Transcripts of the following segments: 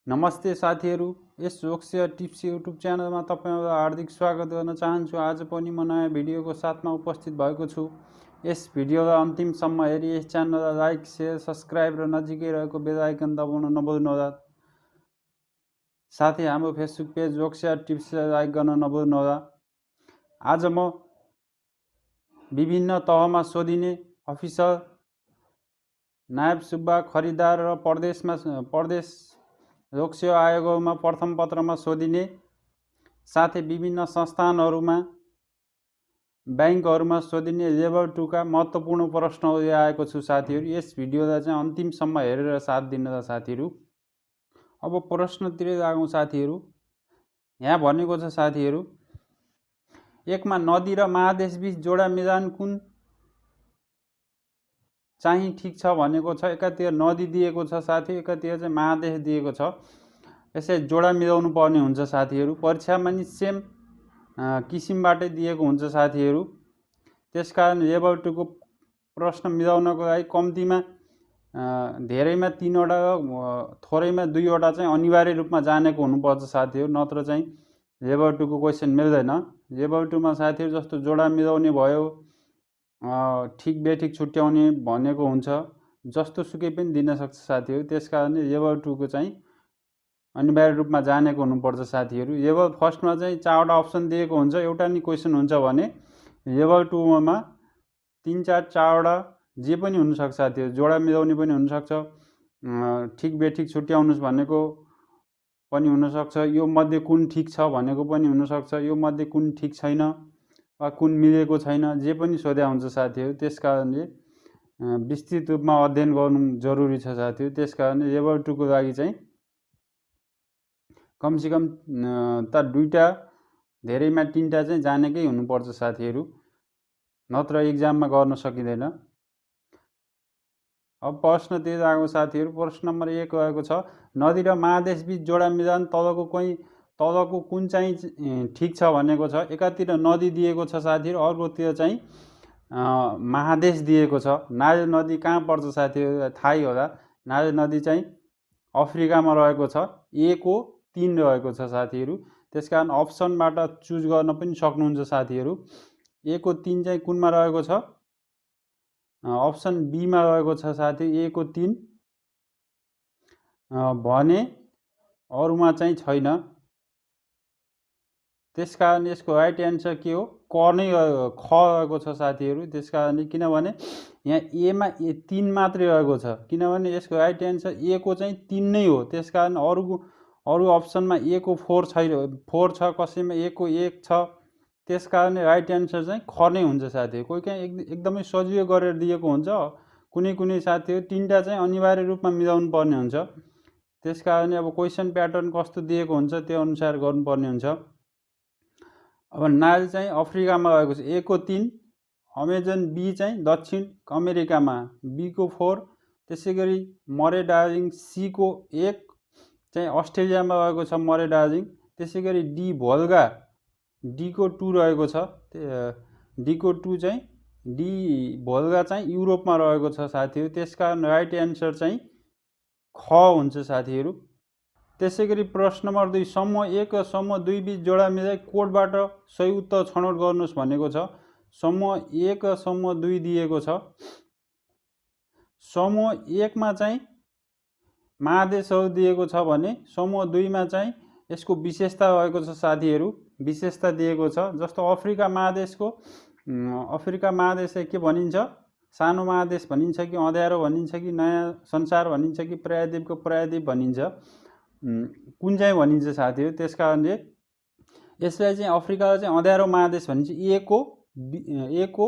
नमस्ते साथीहरू, यस jokes tips YouTube च्यानलमा तपाईहरुलाई हार्दिक स्वागत गर्न चाहन्छु। आज पनि म नयाँ भिडियोको साथमा उपस्थित भएको छु। यस भिडियोलाई अन्तिमसम्म हेरी यस च्यानललाई लाइक, शेयर, सब्स्क्राइब र नजिकै रहेको बेल आइकन दबाउन नभुल्नुहोला। साथै हाम्रो फेसबुक पेज जोक्स टिप्सलाई लाइक गर्न नभुल्नुहोला। आज म विभिन्न तहमा सोधिने अफिसर, नायब सुब्बा, खरिदार र प्रदेश लोक सेवा आयोगमा प्रथम पत्रमा सोधिने, साथै विभिन्न संस्थानहरूमा, बैंकहरूमा सोधिने लेभल 2 का महत्त्वपूर्ण प्रश्नहरू ल्याएको छु साथीहरू। यस भिडियोलाई चाहिँ अन्तिमसम्म हेरेर साथ दिनुहोला साथीहरू। अब प्रश्नतिर लागौँ साथीहरू। यहाँ भनेको छ साथीहरू, एकमा नदी र महादेशबीच जोडा मिलान कुन चाहिँ ठीक छ भनेको छ। एकातिर नदी दिएको छ साथी, एकातिर चाहिँ महादेश दिएको छ। यसै जोडा मिलाउनु पर्ने हुन्छ साथीहरू। परीक्षामा नि सेम किसिमबाटै दिएको हुन्छ साथीहरू। त्यसकारण लेभल 2 को प्रश्न मिलाउनको लागि कम्तीमा धेरैमा 3 वटा थोरैमा 2 वटा चाहिँ अनिवार्य रूपमा जानेको हुनुपर्छ साथीहरू, नत्र चाहिँ लेभल 2 को क्वेशन मिल्दैन। लेभल 2 मा साथीहरू जस्तो जोडा मिलाउने भयो, ठिक बेठिक छुट्याउने भनेको हुन्छ, जस्तो सुकै पनि दिन सक्छ साथीहरू। त्यसकारणले लेभल 2 को चाहिँ अनिवार्य रूपमा जानेको हुनुपर्छ साथीहरू। लेभल फर्स्टमा चाहिँ 4 वटा अप्सन दिएको हुन्छ, एउटा नि क्वेशन हुन्छ भने लेभल 2 मा 3, 4 वटा जे पनि हुनसक्छ साथीहरू। जोडा मिलाउने पनि हुनसक्छ, ठिक बेठिक छुट्याउनुस् भनेको पनि हुनसक्छ, यो मध्ये कुन ठिक छ भनेको पनि हुनसक्छ, यो मध्ये कुन ठिक छैन वा कुन मिलेको छैन, जे पनि सोध्या हुन्छ साथीहरू। त्यसकारणले विस्तृत रूपमा अध्ययन गर्नु जरुरी छ साथीहरू। त्यसकारणले लेभल 2 को लागि चाहिँ कमसेकम त 2टा धेरैमा 3टा चाहिँ जानेकै हुनुपर्छ साथीहरू, नत्र एक्जाममा गर्न सकिँदैन। अब प्रश्नतिर लागौँ साथीहरू। प्रश्न नम्बर 1 रहेको छ, नदी र महादेशबीच जोडा मिलान तलको कुन चाहिँ ठिक छ भनेको छ। एकातिर नदी दिएको छ साथीहरू, अर्कोतिर चाहिँ महादेश दिएको छ। नाइल नदी कहाँ पर्छ साथीहरू, थाहै होला। नाइल नदी चाहिँ अफ्रिकामा रहेको छ। ए को 3 रहेको छ साथीहरू। त्यसकारण अप्सनबाट चुज गर्न पनि सक्नुहुन्छ साथीहरू। ए को 3 चाहिँ कुनमा रहेको छ, अप्सन बी मा रहेको छ साथी। ए को 3 भने अरूमा चाहिँ छैन। त्यसकारण यसको राइट एन्सर के हो, क नै ख रहेको छ साथीहरू। त्यसकारणले किनभने यहाँ ए मा 3 मात्रै रहेको छ, किनभने यसको राइट एन्सर ए को चाहिँ 3 नै हो। त्यसकारण अरू अप्सनमा ए को 4 छैन, 4 छ, कसैमा ए को 1 छ। त्यसकारणले राइट एन्सर चाहिँ ख नै हुन्छ साथीहरू। कोही कहीँ एकदमै सजिलो गरेर दिएको हुन्छ, कुनै साथीहरू 3टा चाहिँ अनिवार्य रूपमा मिलाउनु पर्ने हुन्छ। त्यसकारणले अब क्वेसन प्याटर्न कस्तो दिएको हुन्छ त्यो अनुसार गर्नुपर्ने हुन्छ। अब नाइल चाहिँ अफ्रिकामा रहेको छ, ए को 3, अमेजन बी चाहिँ दक्षिण अमेरिकामा, बी को 4, त्यसै गरी मरे डार्जिलिङ सी को 1 चाहिँ अस्ट्रेलियामा रहेको छ मरे डार्जिलिङ। त्यसै गरी डी भोल्गा, डी को 2 रहेको छ। डी को 2 चाहिँ डी भोल्गा चाहिँ युरोपमा रहेको छ साथीहरू। त्यसकारण राइट एन्सर चाहिँ ख हुन्छ साथीहरू। त्यसै गरी प्रश्न नम्बर 2, समूह 1 र समूह 2 बीच जोडा मिलाइ कोडबाट सही उत्तर छनौट गर्नुहोस् भनेको छ। समूह 1 र समूह 2 दिएको छ। समूह 1 मा चाहिँ महादेशहरू दिएको छ भने समूह 2 मा चाहिँ यसको विशेषता रहेको छ साथीहरू। विशेषता दिएको छ, जस्तो अफ्रिका महादेशलाई के भनिन्छ, सानो महादेश भनिन्छ कि अँध्यारो भनिन्छ कि नयाँ संसार भनिन्छ कि प्रायद्वीपको प्रायद्वीप भनिन्छ, कुन चाहिँ भनिन्छ साथीहरू। त्यसकारणले यसलाई चाहिँ अफ्रिकालाई चाहिँ अँध्यारो महादेश भनिन्छ। ए को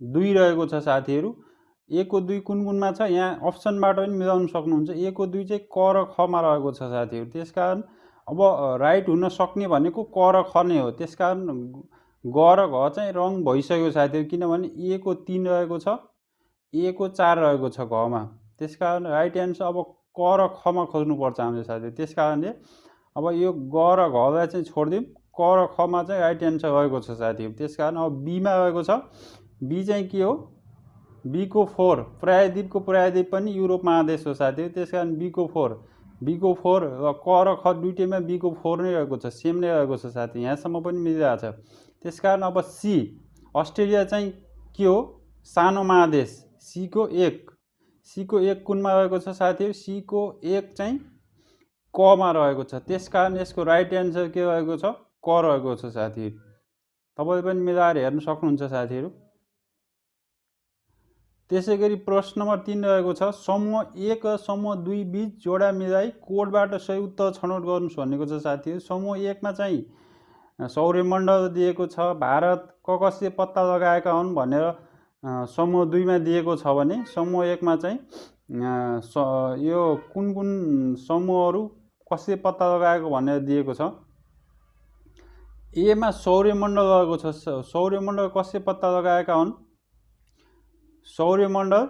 2 रहेको छ साथीहरू। ए को 2 कुनमा छ, यहाँ अप्सनबाट पनि मिलाउन सक्नुहुन्छ। ए को 2 चाहिँ क र ख मा रहेको छ साथीहरू। त्यसकारण अब राइट हुन सक्ने भनेको क र ख नै हो। त्यसकारण ग र घ चाहिँ रङ भइसक्यो साथीहरू, किनभने ए को 3 रहेको छ, ए को 4 रहेको छ घमा। त्यसकारण राइट एन्सर अब क र ख मा खोज्नुपर्छ हामीले साथीहरू। त्यसकारणले अब यो ग र घलाई चाहिँ छोडिदिउँ, क र ख मा चाहिँ राइट एन्सर रहेको छ साथीहरू। त्यसकारण अब बी मा रहेको छ। बी चाहिँ के हो, बी को 4, प्रायद्वीपको प्रायद्वीप पनि युरोप महादेश हो साथीहरू। त्यसकारण बी को 4 बीको 4 र क र ख दुईटैमा बीको 4 नै रहेको छ, सेम नै रहेको छ साथी, यहाँसम्म पनि मिलिरहेको छ। त्यसकारण अब सी अस्ट्रेलिया चाहिँ के हो, सानो महादेश, सीको 1, सीको 1 कुनमा रहेको छ साथीहरू, सीको 1 चाहिँ कमा रहेको छ, त्यसकारण यसको राइट एन्सर के रहेको छ, क रहेको छ साथीहरू। तपाईँले पनि मिलाएर हेर्न सक्नुहुन्छ साथीहरू। त्यसै गरी प्रश्न नम्बर 3 रहेको छ, समूह 1 र समूह 2 बीच जोडा मिलाई कोडबाट सही उत्तर छनौट गर्नुहोस् भनेको छ साथीहरू। समूह 1 मा चाहिँ सौर्यमण्डल दिएको छ, भारत कसले पत्ता लगाएका हुन् भनेर समूह 2 मा दिएको छ भने समूह 1 मा चाहिँ यो कुन कुन समूहहरू कसले पत्ता लगाएको भनेर दिएको छ। ए मा सौर्यमण्डल रहेको छ, सौर्यमण्डल कसले पत्ता लगाएका हुन्, सौर्यमण्डल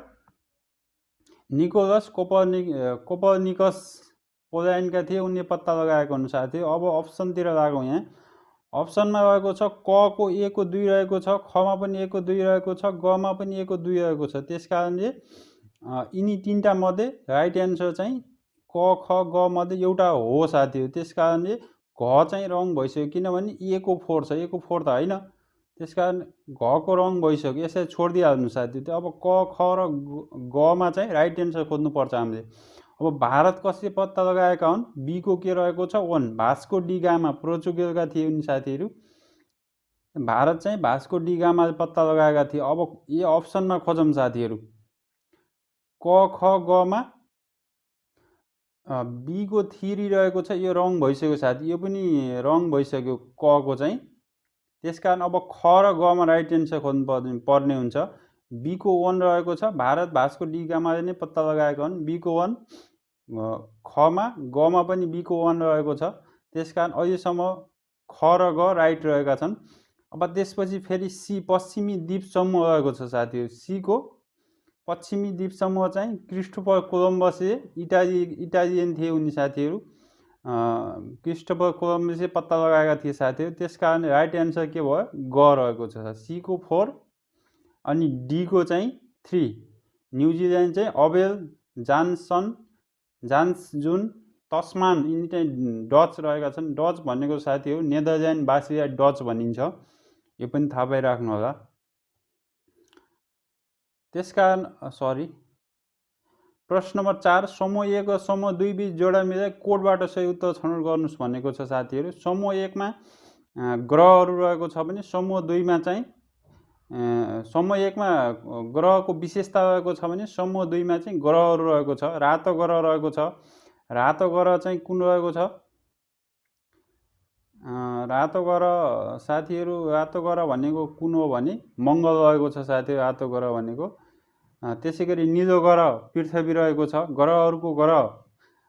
निकोलस कोपर्निकस पोल्यान्डका थिए, उनले पत्ता लगाएको हुन् साथी। अब अप्सनतिर लागौँ। यहाँ अप्सनमा रहेको छ क को 1 को 2 रहेको छ, ख मा पनि 1 को 2 रहेको छ, ग मा पनि 1 को 2 रहेको छ, त्यसकारणले यिनी तीनटा मध्ये राइट एन्सर चाहिँ क ख ग मध्ये एउटा हो साथीहरू। त्यसकारणले घ चाहिँ रङ भइसक्यो, किनभने ए को 4 छ, ए को 4 त होइन, त्यसकारण घ को रङ भइसक्यो, यसलाई छोडिदिइहाल्नु साथी। अब क ख र ग मा चाहिँ राइट एन्सर खोज्नुपर्छ हामीले। अब भारत कसले पत्ता लगाएका हुन्, बी को के रहेको छ 1, भास्को डी गामा पोर्चुगलका थिए उनी साथीहरू। भारत चाहिँ भास्को डी गामाले पत्ता लगाएका थिए। अब ए अप्सनमा खोजौँ साथीहरू। क ख ग मा बी को 3 रहेको छ, यो रङ भइसक्यो साथी, यो पनि रङ भइसक्यो क को चाहिँ। त्यसकारण अब ख र ग मा राइट एन्सर खोज्नु पर्ने हुन्छ। बी को 1 रहेको छ, भारत भास्को डी गामाले नै पत्ता लगाएका हुन्, बी को 1, ख मा ग मा पनि बी को 1 रहेको छ, त्यसकारण अहिलेसम्म ख र ग राइट रहेका छन्। अब त्यसपछि फेरि सी पश्चिमी द्वीप समूह रहेको छ साथीहरू। सी को पश्चिमी द्वीप समूह चाहिँ क्रिस्टोफर कोलम्बसले इटालियन थिए उनी साथीहरू। क्रिस्टोफर कोलम्बसले पत्ता लगाएका थिए साथीहरू, त्यसकारण राइट एन्सर के भयो, ग रहेको छ। सी को 4 अनि डी को चाहिँ 3, न्युजिल्यान्ड चाहिँ अबेल जान्सजुन तस्मान, यिनी चाहिँ डच रहेका छन्। डच भनेको साथीहरू नेदरल्यान्डवासीलाई डच भनिन्छ, यो पनि थाहा पाइराख्नु होला। त्यसकारण प्रश्न नम्बर 4, समूह 1 र समूह 2 बीच जोडा मिलाइ कोडबाट सही उत्तर छनौट गर्नुहोस् भनेको छ साथीहरू। समूह 1 मा ग्रहहरू रहेको छ भने समूह 2 मा चाहिँ समूह 1 मा ग्रहको विशेषता रहेको छ भने समूह 2 मा चाहिँ ग्रहहरू रहेको छ। रातो ग्रह रहेको छ, रातो ग्रह चाहिँ कुन रहेको छ, रातो ग्रह साथीहरू, रातो ग्रह भनेको कुन हो भने मङ्गल रहेको छ साथीहरू, रातो ग्रह भनेको। त्यसै गरी निलो ग्रह पृथ्वी रहेको छ, ग्रहहरूको ग्रह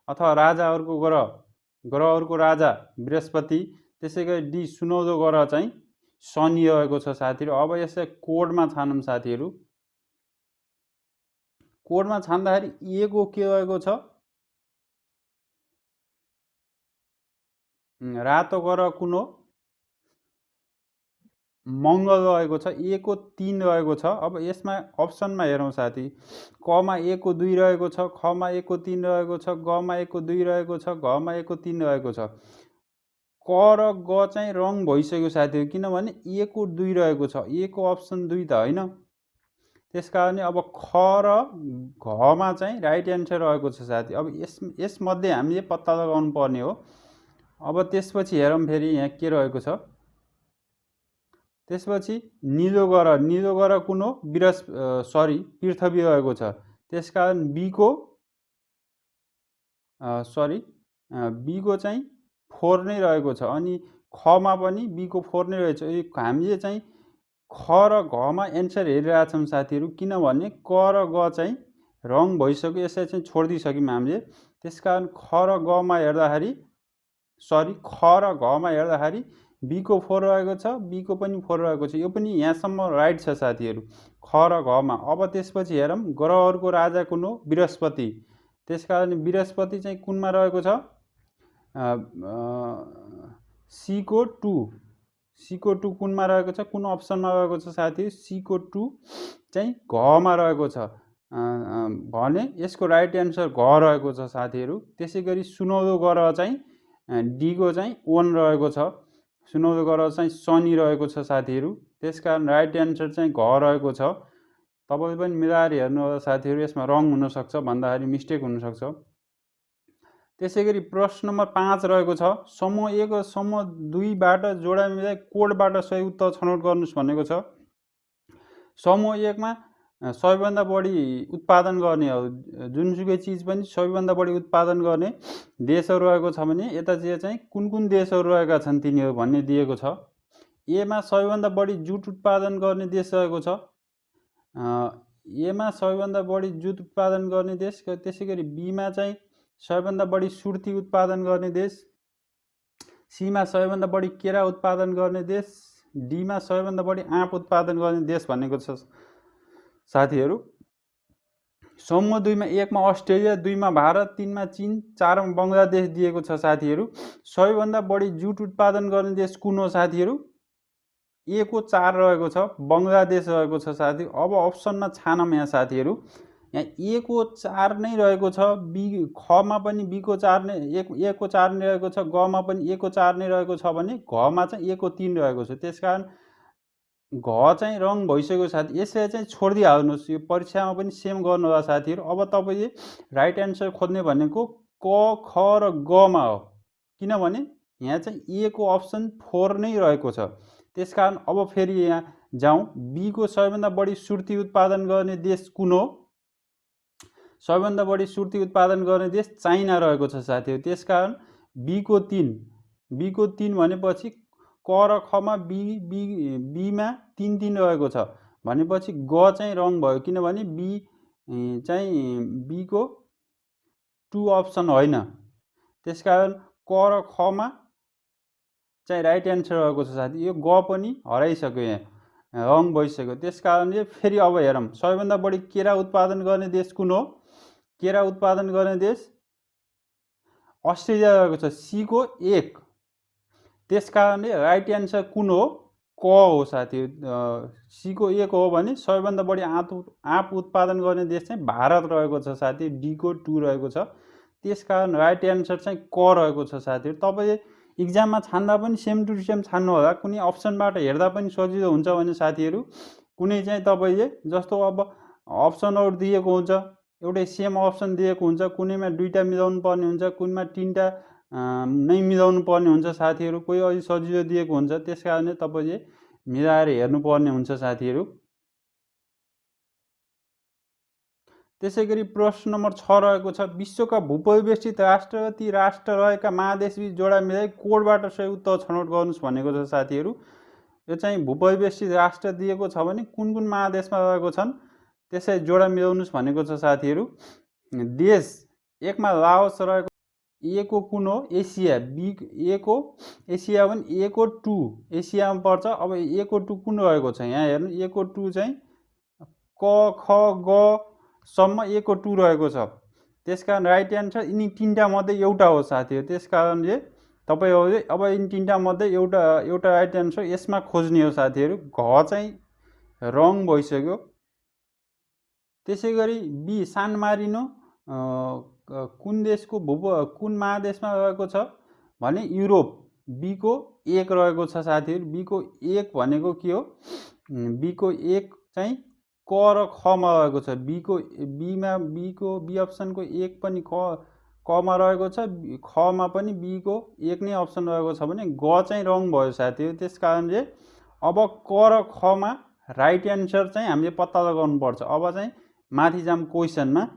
अथवा राजाहरूको ग्रह, ग्रहहरूको राजा बृहस्पति। त्यसै गरी डी सुनौलो ग्रह चाहिँ शनि रहेको छ साथीहरू। अब यसलाई कोडमा छानौँ साथीहरू। कोडमा छान्दाखेरि ए को के रहेको छ, रातो ग्रह कुन हो, मङ्गल रहेको छ, ए को 3 रहेको छ। अब यसमा अप्सनमा हेरौँ साथी। क मा 1 को 2 रहेको छ, ख मा 1 को 3 रहेको छ, ग मा 1 को 2 रहेको छ, घ मा 1 को 3 रहेको छ। क र ग चाहिँ रङ भइसक्यो साथीहरू, किनभने ए को 2 रहेको छ, ए को अप्सन 2 त होइन, त्यसकारणले अब ख र घ मा चाहिँ राइट एन्सर रहेको छ साथी। अब यसमध्ये हामीले पत्ता लगाउनु पर्ने हो। अब त्यसपछि हेरौँ फेरि यहाँ के रहेको छ। त्यसपछि निलो ग्रह कुन हो, पृथ्वी रहेको छ, त्यसकारण बी को चाहिँ 4 नै रहेको छ। अनि ख मा पनि बी को 4 नै रहेछ। हामीले चाहिँ ख र घ मा एन्सर हेरिरहेछौँ साथीहरू, किनभने क र ग चाहिँ रङ भइसक्यो, यसलाई चाहिँ छोडिदिइसक्यौँ हामीले। त्यसकारण ख र घ मा हेर्दाखेरि बी को 4 रहेको छ, बी को पनि 4 रहेको छ, यो पनि यहाँसम्म राइट छ साथीहरू, ख र घ मा। अब त्यसपछि हेरौँ ग्रहहरूको राजा कुन हो, बृहस्पति, त्यसकारण बृहस्पति चाहिँ कुनमा रहेको छ, सी को 2 कुनमा रहेको छ, कुन अप्सनमा रहेको छ साथी, सी को 2 चाहिँ घ मा रहेको छ। भने यसको राइट एन्सर घ रहेको छ साथीहरू। त्यसै गरी सुनौलो ग्रह चाहिँ डीको चाहिँ 1 रहेको छ। सुनौलो ग्रह चाहिँ शनि रहेको छ साथीहरू। त्यसकारण राइट एन्सर चाहिँ घ रहेको छ। तपाईँले पनि मिलाएर हेर्नु होला साथीहरू, यसमा रङ हुनसक्छ भन्दाखेरि मिस्टेक हुनसक्छ। त्यसै गरी प्रश्न नम्बर 5 रहेको छ, समूह 1 र समूह 2बाट जोडा मिलाइ कोडबाट सही उत्तर छनौट गर्नुहोस् भनेको छ। समूह 1 मा सबैभन्दा बढी उत्पादन गर्ने हो, जुनसुकै चिज पनि सबैभन्दा बढी उत्पादन गर्ने देशहरू रहेको छ भने यता चाहिँ कुन कुन देशहरू रहेका छन् तिनीहरू भन्ने दिएको छ। एमा सबैभन्दा बढी जुट उत्पादन गर्ने देश रहेको छ। एमा सबैभन्दा बढी जुट उत्पादन गर्ने देश। त्यसै गरी बीमा चाहिँ सबैभन्दा बढी सुर्ती उत्पादन गर्ने देश। सीमा सबैभन्दा बढी केरा उत्पादन गर्ने देश। डीमा सबैभन्दा बढी आँप उत्पादन गर्ने देश भनेको छ साथीहरू। समूह 2 मा 1 मा अस्ट्रेलिया, 2 मा भारत, 3 मा चीन, 4 मा बङ्गलादेश दिएको छ साथीहरू। सबैभन्दा बढी जुट उत्पादन गर्ने देश कुन हो साथीहरू? ए को 4 रहेको छ, बङ्गलादेश रहेको छ साथी। अब अप्सनमा छानौँ यहाँ साथीहरू। यहाँ ए को 4 नै रहेको छ, बी खमा पनि बी को 4 नै, ए को 4 नै रहेको छ, गमा पनि ए को 4 नै रहेको छ भने घमा चाहिँ ए को 3 रहेको छ। त्यसकारण घ चाहिँ रङ भइसक्यो साथी। यसलाई चाहिँ छोडिदिइहाल्नुहोस्, यो परीक्षामा पनि सेम गर्नु होला साथीहरू। अब तपाईँले राइट एन्सर खोज्ने भनेको क, ख र गमा हो, किनभने यहाँ चाहिँ ए को अप्सन 4 नै रहेको छ। त्यसकारण अब फेरि यहाँ जाउँ, बी को सबैभन्दा बढी सुर्ती उत्पादन गर्ने देश कुन हो? सबैभन्दा बढी सुर्ती उत्पादन गर्ने देश चाइना रहेको छ साथीहरू। त्यसकारण बी को 3, बी को 3 भनेपछि क र खमा बीमा 3 रहेको छ भनेपछि ग चाहिँ रङ भयो, किनभने बी चाहिँ बी को 2 अप्सन होइन। त्यसकारण क र खमा चाहिँ राइट एन्सर रहेको छ साथी। यो ग पनि हराइसक्यो, यहाँ रङ भइसक्यो। त्यसकारणले फेरि अब हेरौँ, सबैभन्दा बढी केरा उत्पादन गर्ने देश कुन हो? केरा उत्पादन गर्ने देश अस्ट्रेलिया रहेको छ, सी को 1। त्यसकारणले राइट एन्सर कुन हो? क हो साथीहरू। सी को 1 हो भने सबैभन्दा बढी आँप उत्पादन गर्ने देश चाहिँ भारत रहेको छ साथी, डी को 2 रहेको छ। त्यसकारण राइट एन्सर चाहिँ क रहेको छ साथीहरू। तपाईँले इक्जाममा छान्दा पनि सेम टु सेम छान्नु होला, कुनै अप्सनबाट हेर्दा पनि सजिलो हुन्छ भने साथीहरू। कुनै चाहिँ तपाईँले जस्तो अब अप्सनहरू दिएको हुन्छ, एउटै सेम अप्सन दिएको हुन्छ, कुनैमा 2टा मिलाउनु पर्ने हुन्छ, कुनैमा 3टा नै मिलाउनु पर्ने हुन्छ साथीहरू। कोही अलि सजिलो दिएको हुन्छ, त्यस कारणले तपाईँले मिलाएर हेर्नुपर्ने हुन्छ साथीहरू। त्यसै गरी प्रश्न नम्बर 6 रहेको छ, विश्वका भूपरिवेष्टित राष्ट्र र ती राष्ट्र रहेका महादेशबीच जोडा मिलाइ कोडबाट सही उत्तर छनौट गर्नुहोस् भनेको छ साथीहरू। यो चाहिँ भूपरिवेष्टित राष्ट्र दिएको छ भने कुन कुन महादेशमा रहेको छन् त्यसै जोडा मिलाउनुहोस् भनेको छ साथीहरू। देश 1 मा लाओस रहेको, ए को कुन हो? एसिया। बी ए को एसिया भने ए को 2 एसियामा पर्छ। अब ए को 2 कुन रहेको छ? यहाँ हेर्नु, ए को 2 चाहिँ क, ख, ग सम्म ए को 2 रहेको छ। त्यसकारण राइट एन्सर यिनी 3टा मध्ये एउटा हो साथीहरू। त्यसकारणले तपाईँहरूले अब यिनी 3टा मध्ये एउटा राइट एन्सर यसमा खोज्ने हो साथीहरू। घ चाहिँ रङ भइसक्यो। त्यसै गरी बी सान मारिनो कुन देशको कुन महादेशमा रहेको छ भने युरोप, बी को 1 रहेको छ साथीहरू। बी को 1 भनेको के हो? बी को 1 चाहिँ क र खमा रहेको छ। बी अप्सनको 1 पनि कमा रहेको छ, खमा पनि बी को 1 नै अप्सन रहेको छ भने ग चाहिँ रङ भयो साथीहरू। त्यस कारणले अब क र खमा राइट एन्सर चाहिँ हामीले पत्ता लगाउनु पर्छ। अब चाहिँ माथि जाम क्वेसनमा।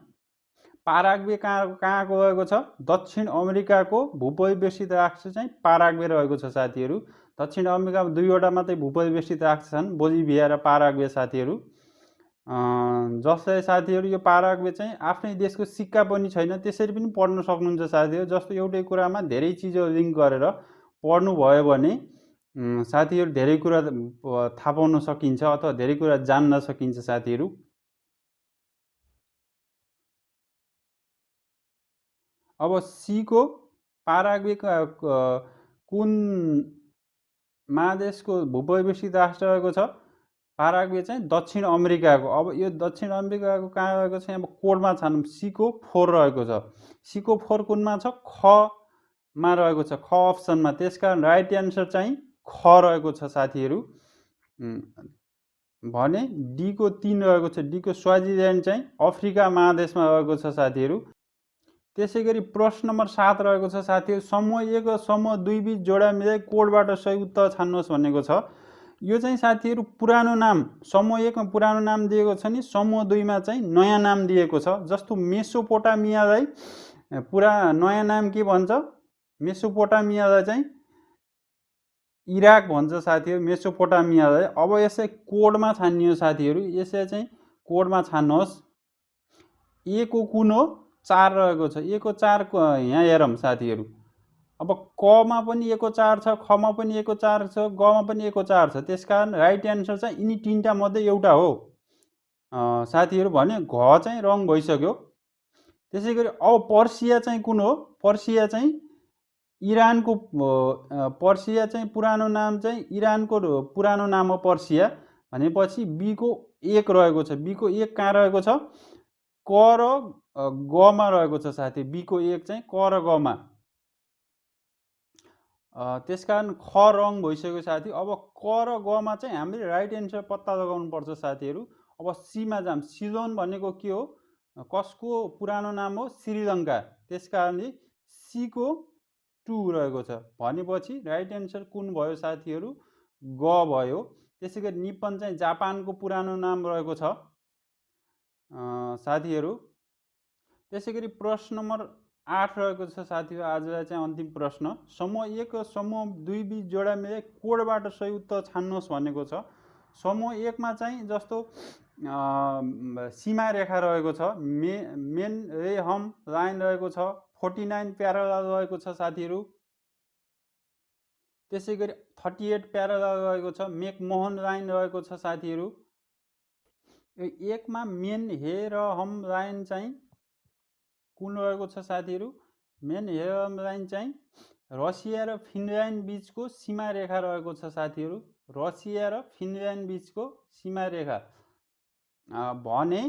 पाराग्वे कहाँको रहेको छ? दक्षिण अमेरिकाको भूपरिवेष्टित राष्ट्र चाहिँ पाराग्वे रहेको छ साथीहरू। दक्षिण अमेरिकामा 2वटा मात्रै भूपरिवेष्टित राष्ट्र छन्, बोलिभिया र पाराग्वे साथीहरू। जसलाई साथीहरू यो पाराग्वे चाहिँ आफ्नै देशको सिक्का पनि छैन, त्यसरी पनि पढ्न सक्नुहुन्छ साथीहरू। जस्तो एउटै कुरामा धेरै चिजहरू लिङ्क गरेर पढ्नुभयो भने साथीहरू धेरै कुरा थाहा पाउन सकिन्छ अथवा धेरै कुरा जान्न सकिन्छ साथीहरू। अब सी को पाराग्वे कुन महादेशको भूपरिवेष्टित राष्ट्र रहेको छ? पाराग्वे चाहिँ दक्षिण अमेरिकाको। अब यो दक्षिण अमेरिकाको कहाँ रहेको छ? अब कोडमा छानौँ, सीको 4 रहेको छ। सीको 4 कुनमा छ? खमा रहेको छ, ख अप्सनमा। त्यसकारण राइट एन्सर चाहिँ ख रहेको छ साथीहरू। भने डीको 3 रहेको छ। डीको स्वाजिल्यान्ड चाहिँ अफ्रिका महादेशमा रहेको छ साथीहरू। त्यसै गरी प्रश्न नम्बर 7 रहेको छ साथीहरू, समूह 1 र समूह 2 बीच जोडा मिलाइ कोडबाट सही उत्तर छान्नुहोस् भनेको छ। यो चाहिँ साथीहरू पुरानो नाम, समूह 1 मा पुरानो नाम दिएको छ नि, समूह 2 मा चाहिँ नयाँ नाम दिएको छ। जस्तो मेसोपोटामियालाई नयाँ नाम के भन्छ? मेसोपोटामियालाई चाहिँ इराक भन्छ साथीहरू, मेसोपोटामियालाई। अब यसै कोडमा छानियो साथीहरू, यसै चाहिँ कोडमा छान्नुहोस्। ए को कुन हो? 4 रहेको छ। ए को 4 यहाँ हेरौँ साथीहरू। अब कमा पनि ए को 4 छ, खमा पनि ए को 4 छ, गमा पनि ए को 4 छ। त्यसकारण राइट एन्सर चाहिँ यिनी 3टा मध्ये एउटा हो साथीहरू। भने घ चाहिँ रङ भइसक्यो। त्यसै गरी अब पर्सिया चाहिँ कुन हो? पर्सिया चाहिँ इरानको, पर्सिया चाहिँ पुरानो नाम चाहिँ इरानको पुरानो नाम हो पर्सिया। भनेपछि बीको 1 रहेको छ। बीको 1 कहाँ रहेको छ? क र गमा रहेको छ साथी। बीको 1 चाहिँ क र गमा। त्यसकारण ख रङ भइसक्यो साथी। अब क र गमा चाहिँ हामीले राइट एन्सर पत्ता लगाउनु पर्छ साथीहरू। अब सीमा जाम। सिलोन भनेको के हो? कसको पुरानो नाम हो? श्रीलङ्का। त्यसकारणले सीको 2 रहेको छ। भनेपछि राइट एन्सर कुन भयो साथीहरू? ग भयो। त्यसै गरी निप्पन चाहिँ जापानको पुरानो नाम रहेको छ साथीहरू। त्यसै गरी प्रश्न नम्बर 8 रहेको छ साथीहरू। आजलाई चाहिँ अन्तिम प्रश्न, समूह 1 र समूह 2 बीच जोडा मिलाइ कोडबाट सही उत्तर छान्नुहोस् भनेको छ। समूह 1 मा चाहिँ जस्तो सीमा रेखा रहेको छ, मेन रे हम लाइन रहेको छ, 49 प्यारालल रहेको छ साथीहरू। त्यसै गरी 38 प्यारालल रहेको छ, मेकमोहन लाइन रहेको छ साथीहरू। यो 1 मा मेन हे र हम लाइन चाहिँ कुन रहेको छ साथीहरू? मेन हे र हम लाइन चाहिँ रसिया र फिनल्यान्ड बीचको सीमा रेखा रहेको छ साथीहरू। रसिया र फिनल्यान्ड बीचको सीमा रेखा। भने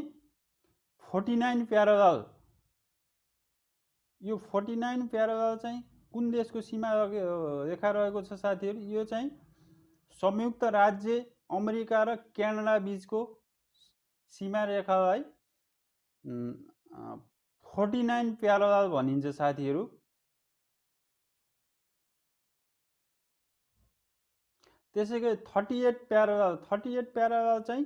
49 प्यारालल, यो 49 प्यारालल चाहिँ कुन देशको सीमा रेखा रहेको छ साथीहरू? यो चाहिँ संयुक्त राज्य अमेरिका र क्यानाडा बीचको सीमा रेखालाई 49 प्यारालल भनिन्छ साथीहरू। त्यसै गरी 38 प्यारालल, 38 प्यारालल चाहिँ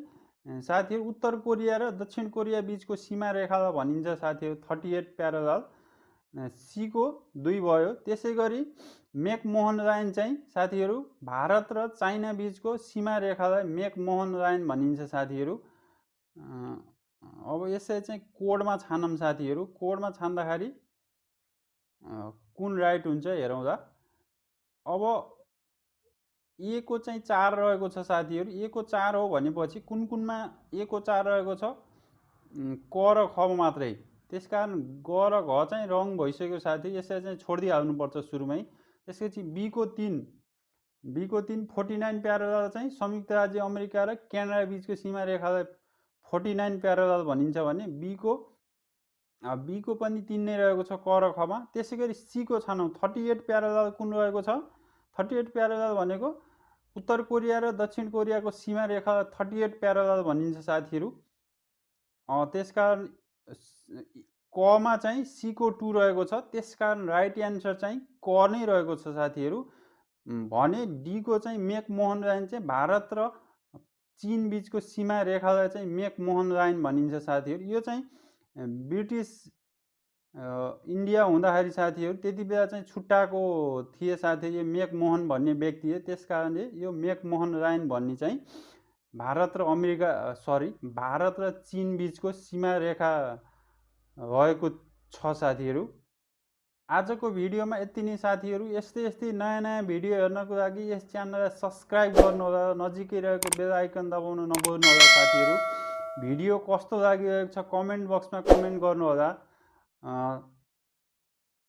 साथीहरू उत्तर कोरिया र दक्षिण कोरिया बीचको सीमा रेखालाई भनिन्छ साथीहरू 38 प्यारालल। सीको 2 भयो। त्यसै गरी मेकमोहन लाइन चाहिँ साथीहरू भारत र चाइना बीचको सीमा रेखालाई मेकमोहन लाइन भनिन्छ साथीहरू। अब यसै चाहिँ कोडमा छानौँ साथीहरू। कोडमा छान्दाखेरि कुन राइट हुन्छ हेरौँ त। अब ए को चाहिँ 4 रहेको छ साथीहरू। ए को 4 हो भनेपछि कुन कुनमा ए को 4 रहेको छ? क र ख मात्रै। त्यसकारण ग र घ चाहिँ रङ भइसक्यो साथी। यसलाई चाहिँ छोडिदिइहाल्नुपर्छ सुरुमै। त्यसपछि बीको 3, बीको 3 49 प्यारालल चाहिँ संयुक्त राज्य अमेरिका र क्यानाडा बीचको सीमा रेखालाई 49 प्यारालल भनिन्छ। भने बीको पनि 3 नै रहेको छ क र खमा। त्यसै गरी सीको छानौँ। 38 प्यारालल कुन रहेको छ? 38 प्यारालल भनेको उत्तर कोरिया र दक्षिण कोरियाको सीमा रेखा 38 प्यारालल भनिन्छ साथीहरू। त्यसकारण कमा चाहिँ सीको 2 रहेको छ। त्यसकारण राइट एन्सर चाहिँ क नै रहेको छ साथीहरू। भने डीको चाहिँ मेकमोहन लाइन चाहिँ भारत र चीन बीचको सीमा रेखालाई चाहिँ मेकमोहन लाइन भनिन्छ साथीहरू। यो चाहिँ ब्रिटिस इन्डिया हुँदाखेरि साथीहरू त्यति बेला चाहिँ छुट्टाएको थिए साथीहरू, यो मेकमोहन भन्ने व्यक्ति। त्यसकारणले यो मेकमोहन लाइन भन्ने चाहिँ भारत र चीन बीचको सीमा रेखा रहेको छ साथीहरू। आजको भिडियोमा यति नै साथीहरू। यस्तै नयाँ नयाँ भिडियो हेर्नको लागि यस च्यानललाई सब्सक्राइब गर्नुहोला, नजिकै रहेको बेल आइकन दबाउन नभुल्नुहोला साथीहरू। भिडियो कस्तो लागिरहेको छ कमेन्ट बक्समा कमेन्ट गर्नुहोला।